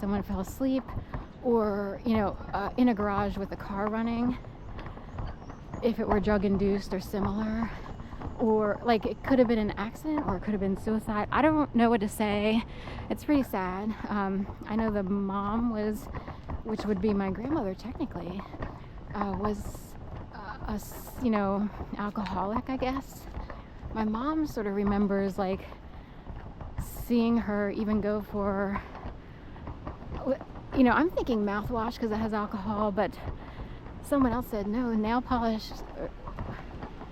someone fell asleep, or, in a garage with a car running, if it were drug-induced or similar. Or, like, it could have been an accident, or it could have been suicide. I don't know what to say. It's pretty sad. I know the mom was, which would be my grandmother technically, was alcoholic, I guess. My mom sort of remembers, like, seeing her even go for, I'm thinking mouthwash because it has alcohol, but someone else said, no, nail polish.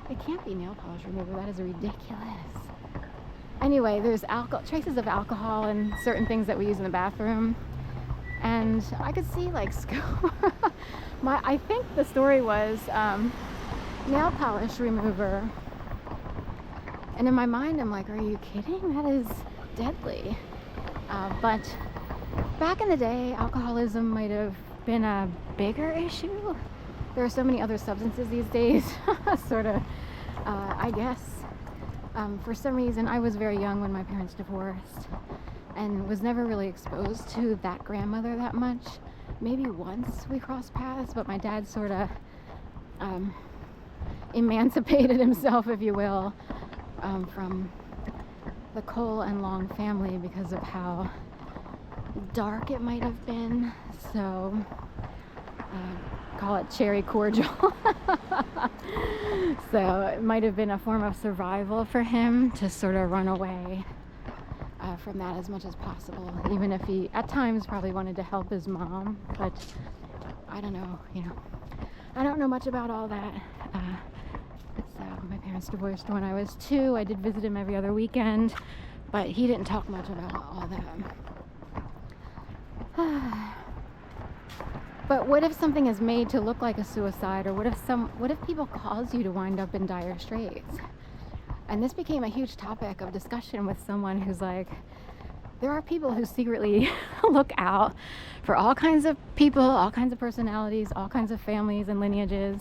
It can't be nail polish remover. That is ridiculous. Anyway, there's traces of alcohol and certain things that we use in the bathroom. And I could see, like, I think the story was nail polish remover. And in my mind, I'm like, are you kidding? That is deadly. But back in the day, alcoholism might have been a bigger issue. There are so many other substances these days, sort of, I guess. For some reason, I was very young when my parents divorced and was never really exposed to that grandmother that much. Maybe once we crossed paths, but my dad sort of emancipated himself, if you will, from the Cole and Long family because of how dark it might have been. So call it cherry cordial. So it might have been a form of survival for him to sort of run away from that as much as possible, even if he at times probably wanted to help his mom. But I don't know, I don't know much about all that. So my parents divorced when I was 2. I did visit him every other weekend, but he didn't talk much about all that. But what if something is made to look like a suicide, or what if people cause you to wind up in dire straits? And this became a huge topic of discussion with someone who's like, there are people who secretly look out for all kinds of people, all kinds of personalities, all kinds of families and lineages,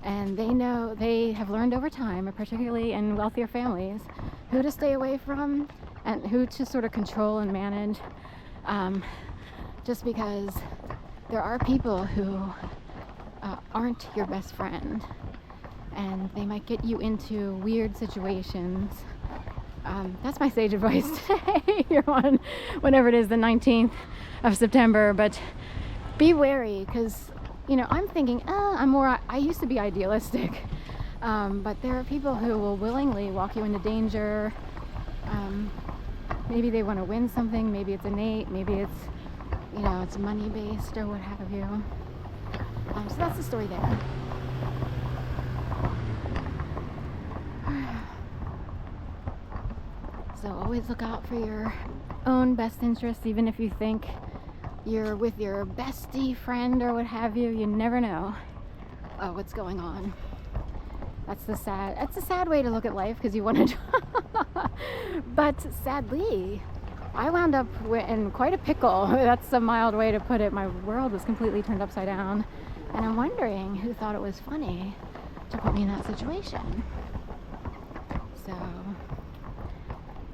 and they have learned over time, particularly in wealthier families, who to stay away from and who to sort of control and manage, just because there are people who aren't your best friend, and they might get you into weird situations. That's my sage advice today. You're on whenever it is, the 19th of September, but be wary, because I'm thinking, I used to be idealistic, but there are people who will willingly walk you into danger. Maybe they want to win something, maybe it's innate, maybe it's it's money based or what have you. So that's the story there. So always look out for your own best interests, even if you think you're with your bestie friend or what have you. You never know what's going on. That's a sad way to look at life, because you want to but sadly, I wound up in quite a pickle. That's a mild way to put it. My world was completely turned upside down, and I'm wondering who thought it was funny to put me in that situation. So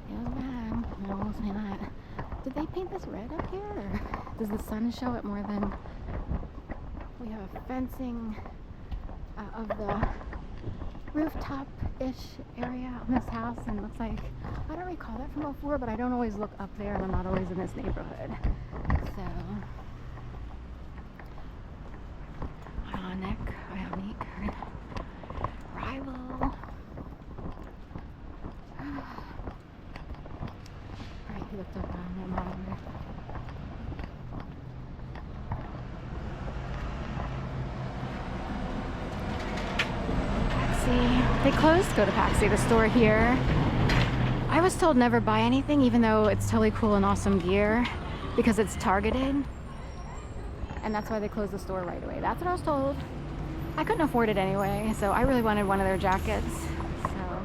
it was bad. I will say that. Did they paint this red up here, or does the sun show it more than? We have a fencing of the rooftop-ish area on this house, and it looks like, I don't recall that from before, but I don't always look up there, and I'm not always in this neighborhood. So Ionic, rival. Alright, he looked up on that monitor. They closed Go to Paxi, the store here. I was told never buy anything, even though it's totally cool and awesome gear, because it's targeted. And that's why they closed the store right away. That's what I was told. I couldn't afford it anyway, so I really wanted one of their jackets. So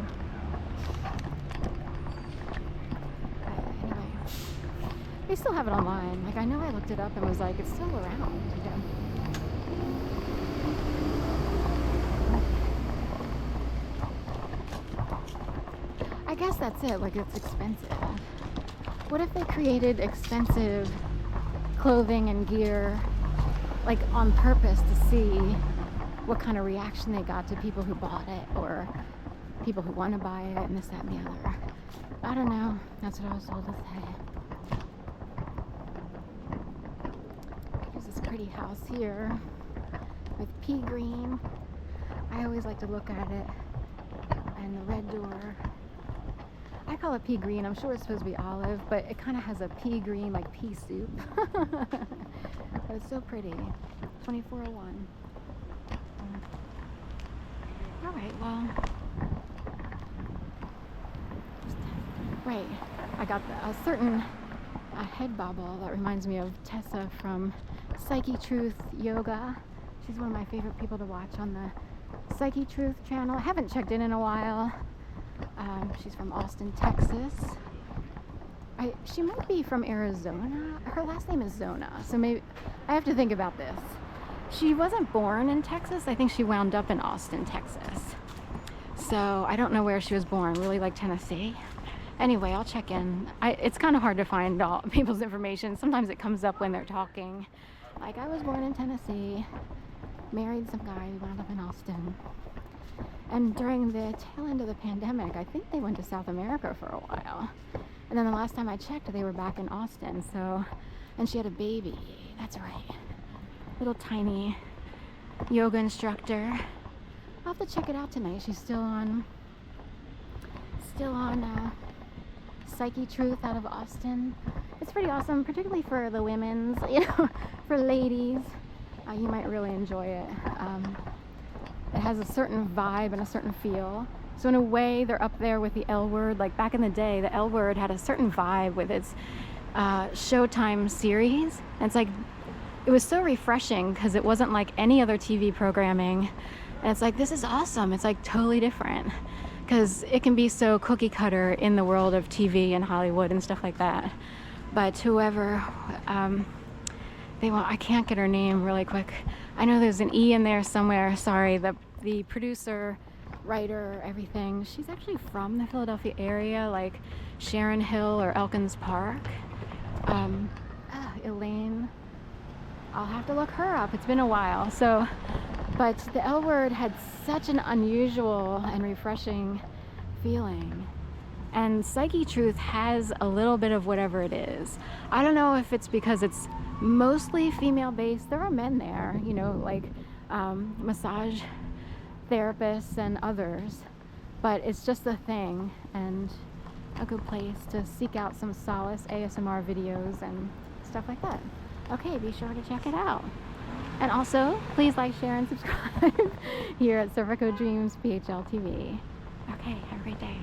anyway, they still have it online. Like, I know I looked it up and was like, it's still around. I guess that's it, like, it's expensive. What if they created expensive clothing and gear, like on purpose to see what kind of reaction they got to people who bought it or people who want to buy it and this, that, and the other. I don't know. That's what I was told to say. There's this pretty house here with pea green. I always like to look at it. And the red door. I call it pea green. I'm sure it's supposed to be olive, but it kind of has a pea green, like pea soup. But it's so pretty. 2401. All right, well. Right, I got a certain head bobble that reminds me of Tessa from Psyche Truth Yoga. She's one of my favorite people to watch on the Psyche Truth channel. I haven't checked in a while. She's from Austin, Texas. She might be from Arizona. Her last name is Zona, so maybe I have to think about this. She wasn't born in Texas. I think she wound up in Austin, Texas. So I don't know where she was born. Really like Tennessee. Anyway, I'll check in. It's kind of hard to find all people's information. Sometimes it comes up when they're talking. Like, I was born in Tennessee, married some guy who wound up in Austin. And during the tail end of the pandemic, I think they went to South America for a while. And then the last time I checked, they were back in Austin. So, and she had a baby. That's right. Little tiny yoga instructor. I'll have to check it out tonight. She's still on Psyche Truth out of Austin. It's pretty awesome, particularly for the women's, for ladies. You might really enjoy it. It has a certain vibe and a certain feel. So in a way, they're up there with the L Word. Like back in the day, the L Word had a certain vibe with its Showtime series. And it's like, it was so refreshing because it wasn't like any other TV programming. And it's like, this is awesome. It's like totally different. Because it can be so cookie cutter in the world of TV and Hollywood and stuff like that. But whoever, I can't get her name really quick. I know there's an E in there somewhere, sorry. The producer, writer, everything. She's actually from the Philadelphia area, like Sharon Hill or Elkins Park. Elaine. I'll have to look her up. It's been a while. So, but the L Word had such an unusual and refreshing feeling. And Psyche Truth has a little bit of whatever it is. I don't know if it's because it's mostly female based. There are men there, like massage therapists and others. But it's just a thing and a good place to seek out some solace ASMR videos and stuff like that. Okay, be sure to check it out. And also, please like, share, and subscribe here at Cervico Dreams PHL TV. Okay, have a great day.